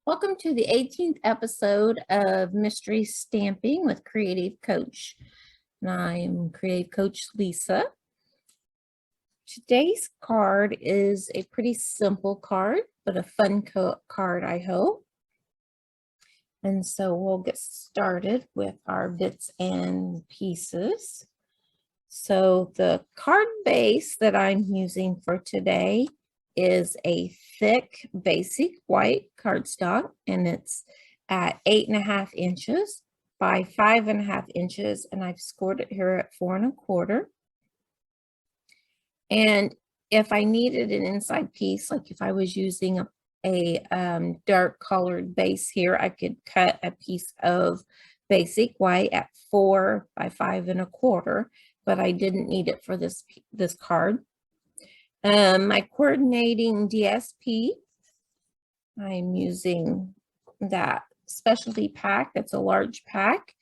Welcome to the 18th episode of Mystery Stamping with Creative Coach. And I'm Creative Coach Lisa. Today's card is a pretty simple card, but a fun card, I hope. And so we'll get started with our bits and pieces. So the card base that I'm using for today is a thick basic white cardstock, and it's at 8.5 inches by 5.5 inches, and I've scored it here at 4 1/4. And if I needed an inside piece, like if I was using a dark colored base here, I could cut a piece of basic white at 4 by 5 1/4, but I didn't need it for this card. My coordinating DSP, I'm using that specialty pack. That's a large pack.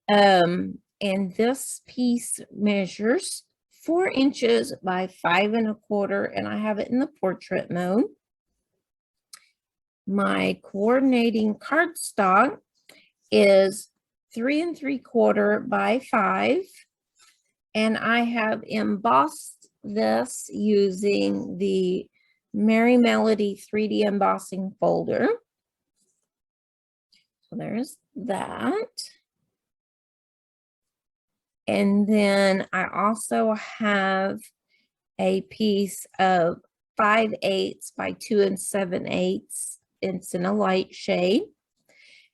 And this piece measures 4 inches by 5 1/4, and I have it in the portrait mode. My coordinating cardstock is 3 3/4 by 5, and I have embossed this using the Merry Melody 3D embossing folder. So there's that. And then I also have a piece of 5/8 by 2 7/8. It's in a light shade.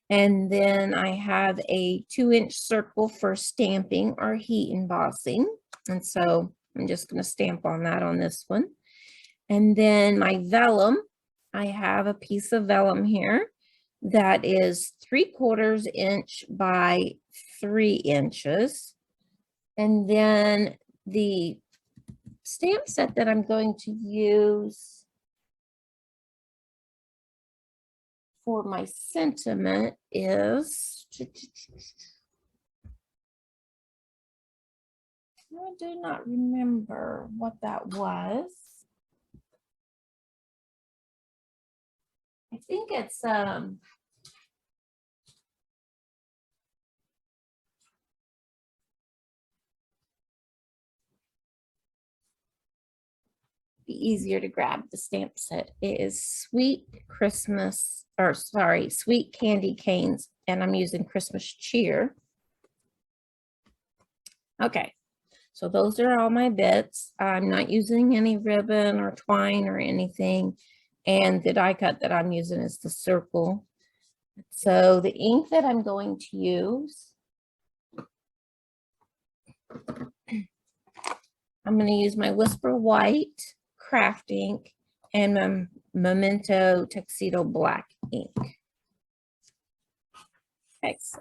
And then I have a 2-inch circle for stamping or heat embossing. And so I'm just going to stamp on that on this one. And then my vellum, I have a piece of vellum here that is 3/4 inch by 3 inches. And then the stamp set that I'm going to use for my sentiment is, I do not remember what that was. I think it's be easier to grab the stamp set. It is Sweet Candy Canes, and I'm using Christmas Cheer. Okay. So those are all my bits. I'm not using any ribbon or twine or anything. And the die cut that I'm using is the circle. So the ink that I'm going to use, I'm going to use my Whisper White craft ink and my Memento Tuxedo Black ink. Okay, so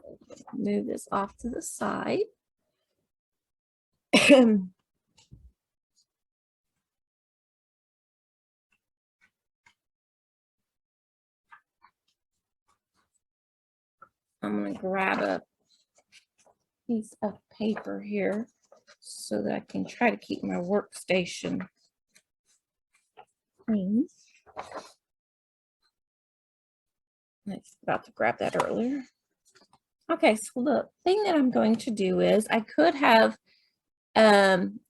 move this off to the side. I'm going to grab a piece of paper here so that I can try to keep my workstation clean. I was about to grab that earlier. Okay, so the thing that I'm going to do is I could have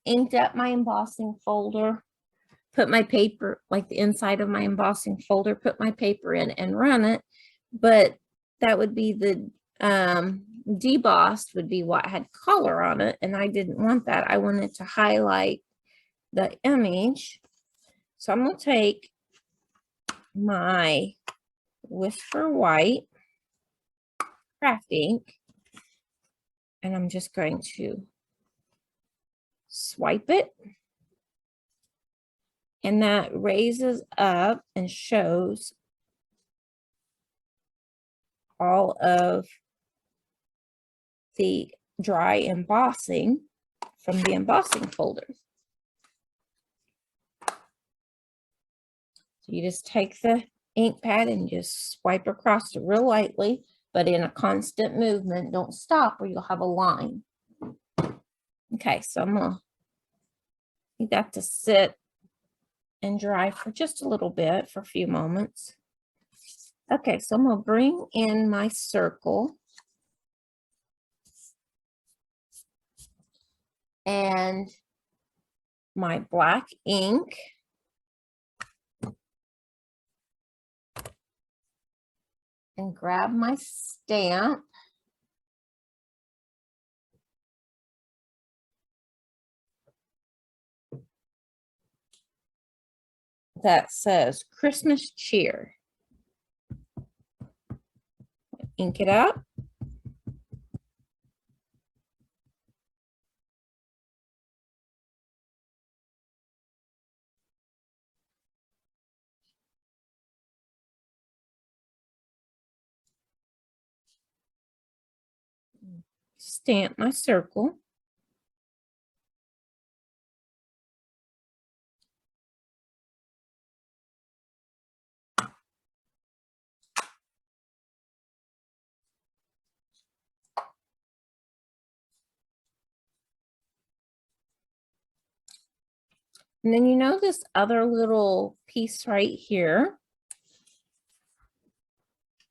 inked up my embossing folder, put my paper, like the inside of my embossing folder, put my paper in and run it, but that would be the debossed would be what had color on it, and I didn't want that. I wanted to highlight the image. So I'm going to take my Whisper White craft ink, and I'm just going to swipe it, and that raises up and shows all of the dry embossing from the embossing folder. So you just take the ink pad and just swipe across it real lightly, but in a constant movement. Don't stop or you'll have a line. Okay, so I'm going to need that to sit and dry for just a little bit, for a few moments. Okay, so I'm gonna bring in my circle and my black ink. And grab my stamp. That says Christmas cheer. Ink it up. Stamp my circle. And then you know this other little piece right here,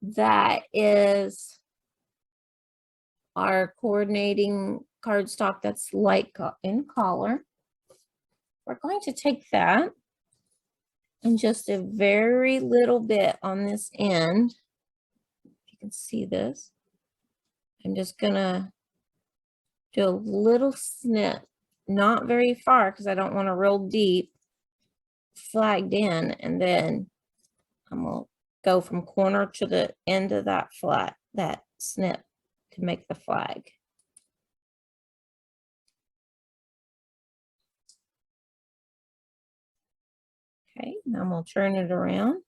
that is our coordinating cardstock that's light in color. We're going to take that and just a very little bit on this end. If you can see this, I'm just gonna do a little snip, not very far because I don't want to roll deep, flagged in, and then I'm gonna go from corner to the end of that that snip to make the flag. Okay, now I'm gonna turn it around.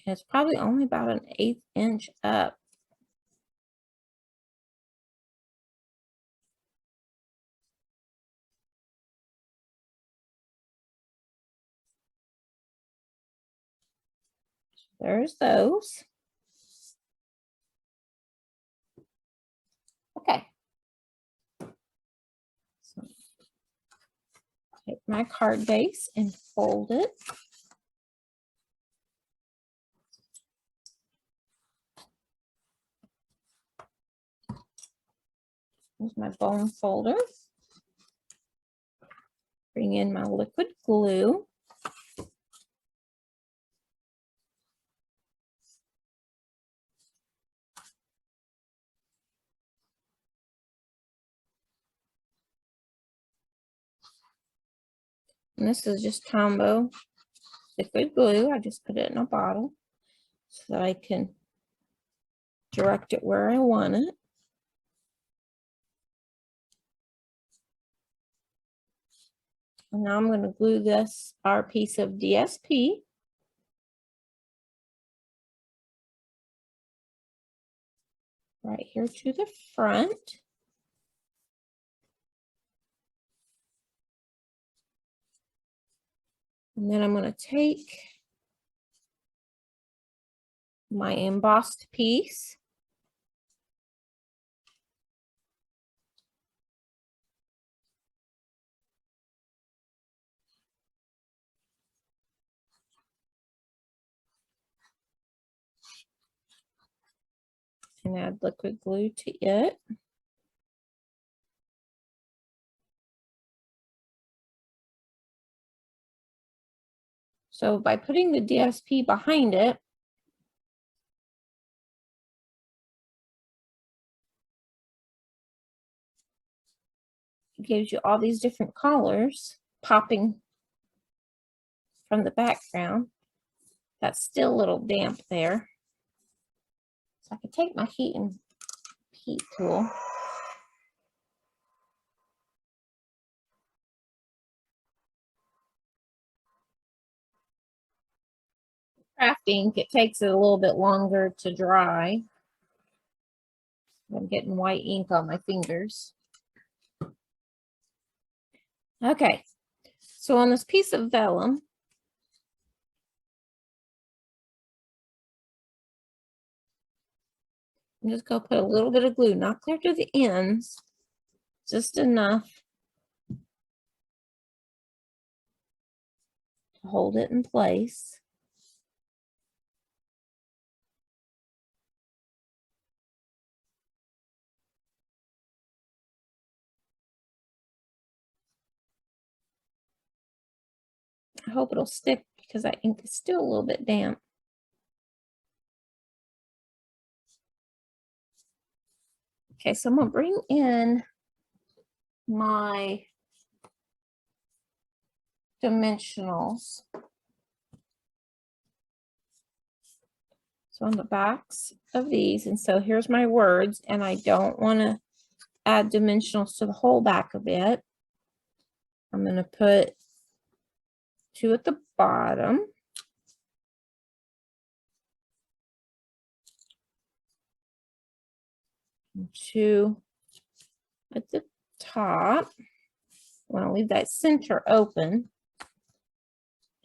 And it's probably only about an 1/8 inch up. There's those. Okay. So take my card base and fold it. Here's my bone folder. Bring in my liquid glue. And this is just Tombow liquid glue. I just put it in a bottle so that I can direct it where I want it. And now I'm going to glue this, our piece of DSP. Right here to the front. And then I'm going to take my embossed piece. And add liquid glue to it. So by putting the DSP behind it, it gives you all these different colors popping from the background. That's still a little damp there. So I can take my heat tool. Craft ink, it takes it a little bit longer to dry. I'm getting white ink on my fingers. Okay, so on this piece of vellum, I'm just going to put a little bit of glue, not clear to the ends, just enough to hold it in place. I hope it'll stick because that ink is still a little bit damp. Okay, so I'm gonna bring in my dimensionals. So on the backs of these, and so here's my words, and I don't want to add dimensionals to the whole back of it. I'm going to put 2 at the bottom. And 2 at the top. I want to leave that center open.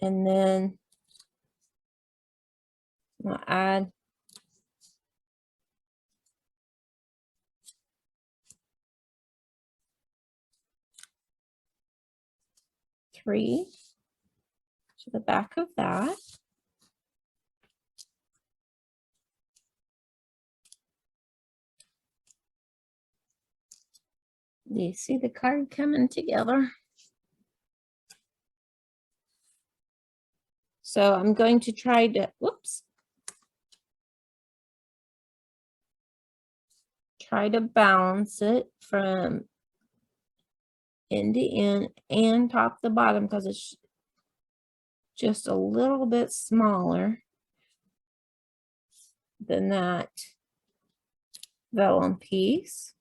And then I'll add three to the back of that. Do you see the card coming together? So I'm going to try to, whoops. Try to balance it from end to end and top to bottom because it's just a little bit smaller than that vellum piece.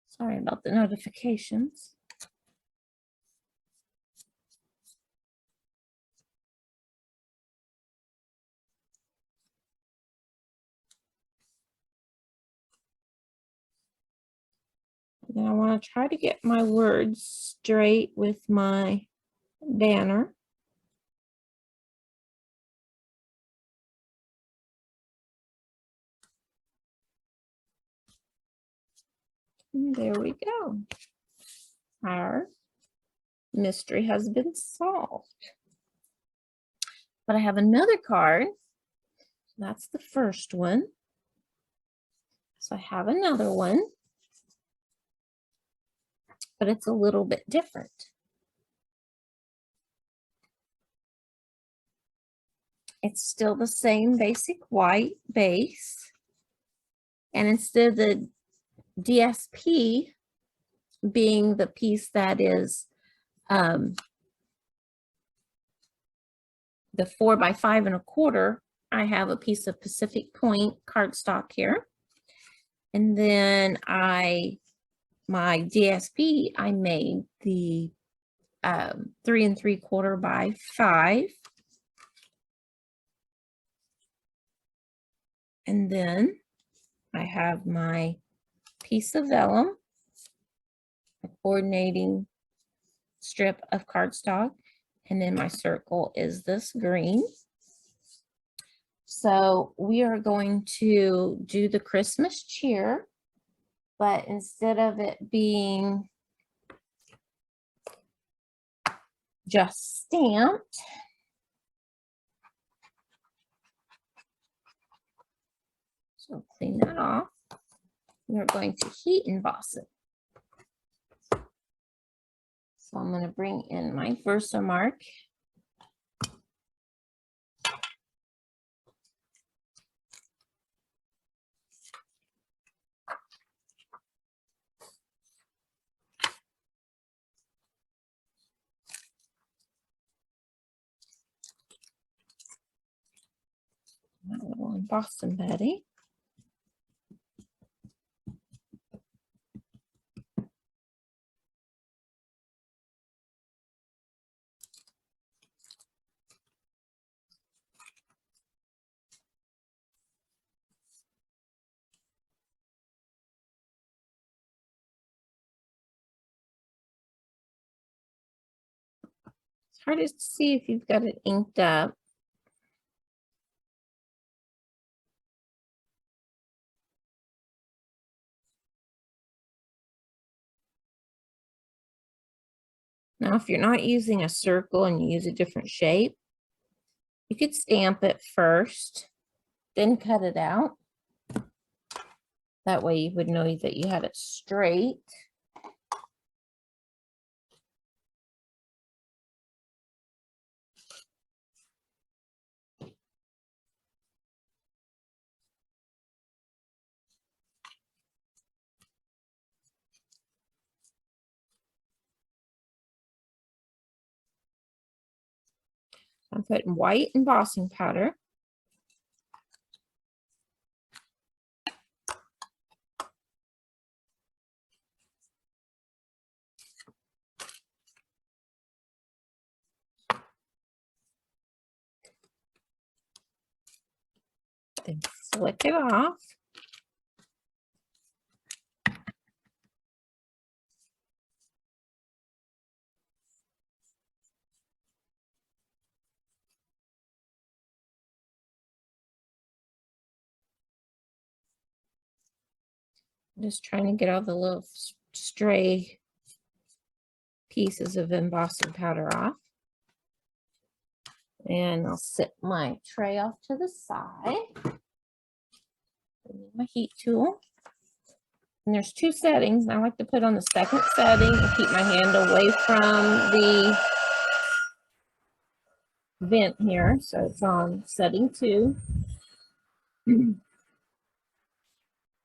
Sorry about the notifications. And then I want to try to get my words straight with my banner. And there we go. Our mystery has been solved. But I have another card. That's the first one. So I have another one, but it's a little bit different. It's still the same basic white base. And instead of the DSP being the piece that is the 4 by 5 1/4, I have a piece of Pacific Point cardstock here. And then my DSP, I made the 3 3/4 by 5. And then I have my piece of vellum, a coordinating strip of cardstock, and then my circle is this green. So we are going to do the Christmas cheer, but instead of it being just stamped, so clean that off. We're going to heat emboss it. So I'm going to bring in my Versamark. My little embossing buddy. It's hard to see if you've got it inked up. Now, if you're not using a circle and you use a different shape, you could stamp it first, then cut it out. That way you would know that you had it straight. I'm putting white embossing powder. Then flick it off. I'm just trying to get all the little stray pieces of embossing powder off. And I'll set my tray off to the side. My heat tool. And there's two settings. I like to put on the second setting and keep my hand away from the vent here. So it's on setting 2.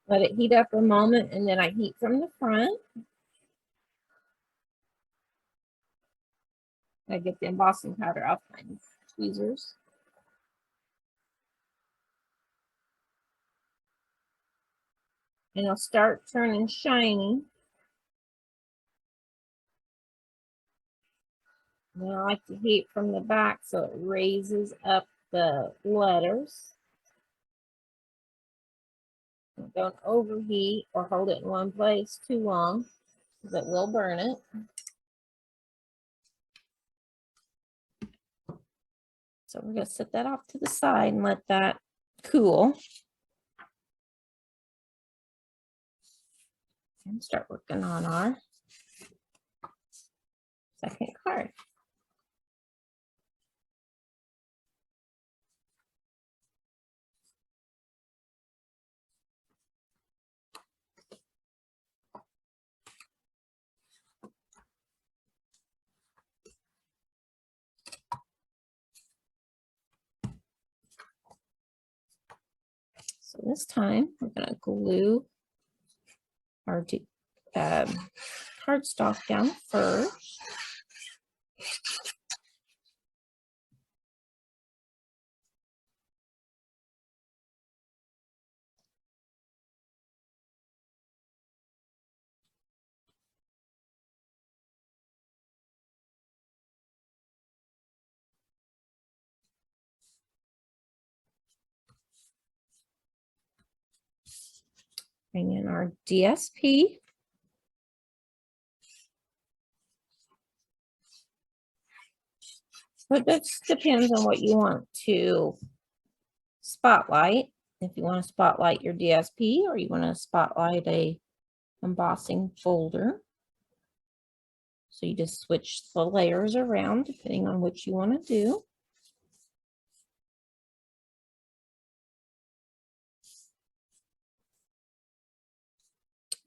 Let it heat up a moment and then I heat from the front. I get the embossing powder off my tweezers. And it'll start turning shiny. And I like to heat from the back so it raises up the letters. And don't overheat or hold it in one place too long because it will burn it. So we're going to set that off to the side and let that cool. And start working on our second card. So this time we're going to glue our cardstock down first. Bring in our DSP. But this depends on what you want to spotlight. If you want to spotlight your DSP or you want to spotlight a embossing folder. So you just switch the layers around depending on what you want to do.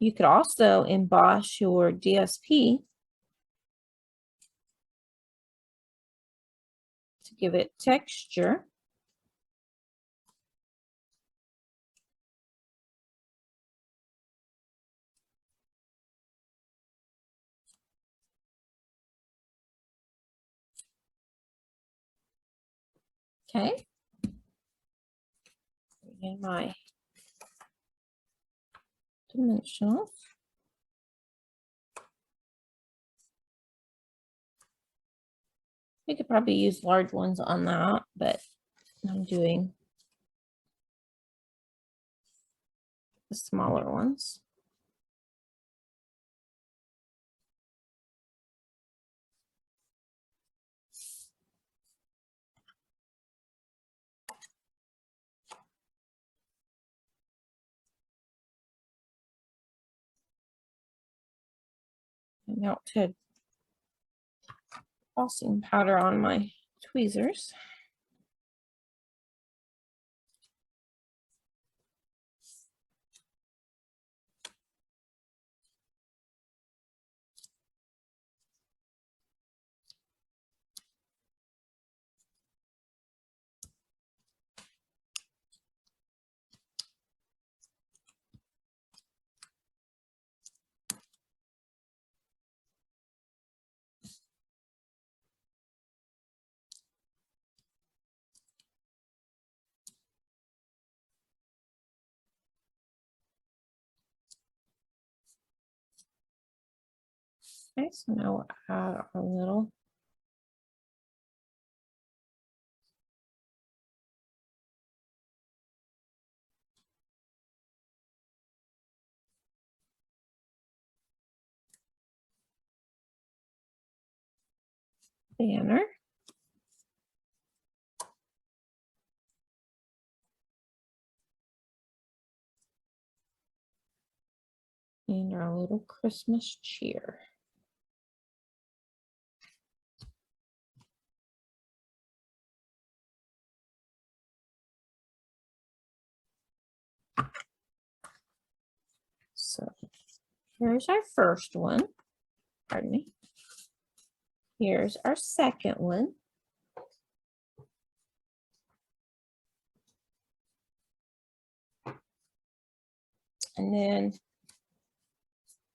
You could also emboss your DSP to give it texture. Okay. Bring in my dimensionals. We could probably use large ones on that, but I'm doing the smaller ones. And now to embossing powder on my tweezers. Okay, so now we'll add a little banner. And our little Christmas cheer. So here's our first one. Pardon me. Here's our second one. And then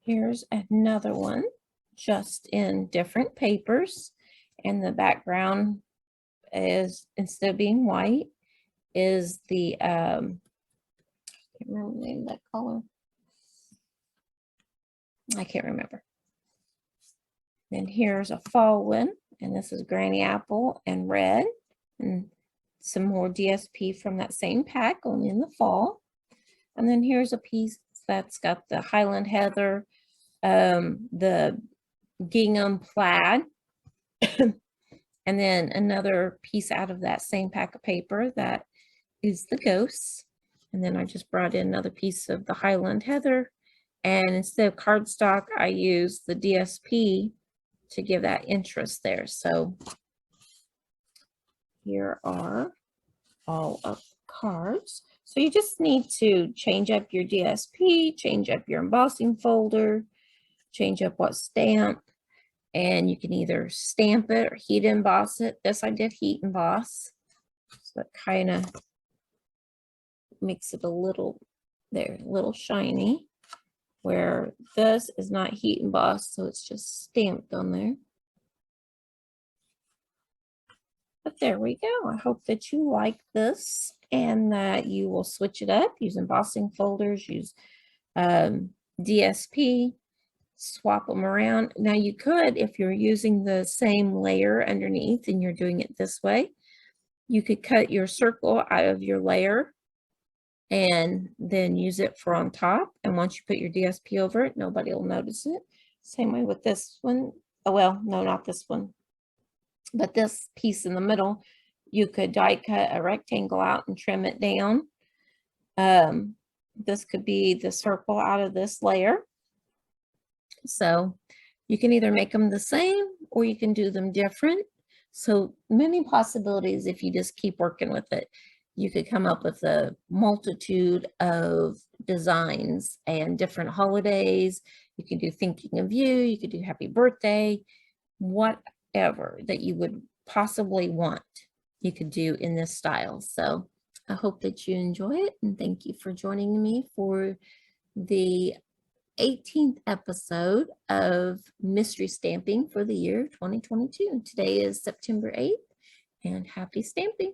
here's another one, just in different papers. And the background is, instead of being white, is the, I can't remember the name of that color. I can't remember. Then here's a fall one, and this is Granny Apple and red, and some more DSP from that same pack, only in the fall. And then here's a piece that's got the Highland Heather, the gingham plaid, and then another piece out of that same pack of paper that is the ghosts. And then I just brought in another piece of the Highland Heather, and instead of cardstock, I use the DSP to give that interest there. So here are all of the cards. So you just need to change up your DSP, change up your embossing folder, change up what stamp, and you can either stamp it or heat emboss it. This I did heat emboss, so it kind of makes it a little, there, a little shiny, where this is not heat embossed, so it's just stamped on there. But there we go. I hope that you like this and that you will switch it up, use embossing folders, use DSP, swap them around. Now you could, if you're using the same layer underneath and you're doing it this way, you could cut your circle out of your layer and then use it for on top. And once you put your DSP over it, nobody will notice it. Same way with this one. Oh, well, no, not this one. But this piece in the middle, you could die cut a rectangle out and trim it down. This could be the circle out of this layer. So you can either make them the same or you can do them different. So many possibilities if you just keep working with it. You could come up with a multitude of designs and different holidays. You could do thinking of you, you could do happy birthday, whatever that you would possibly want, you could do in this style. So I hope that you enjoy it, and thank you for joining me for the 18th episode of Mystery Stamping for the year 2022. Today is September 8th, and happy stamping.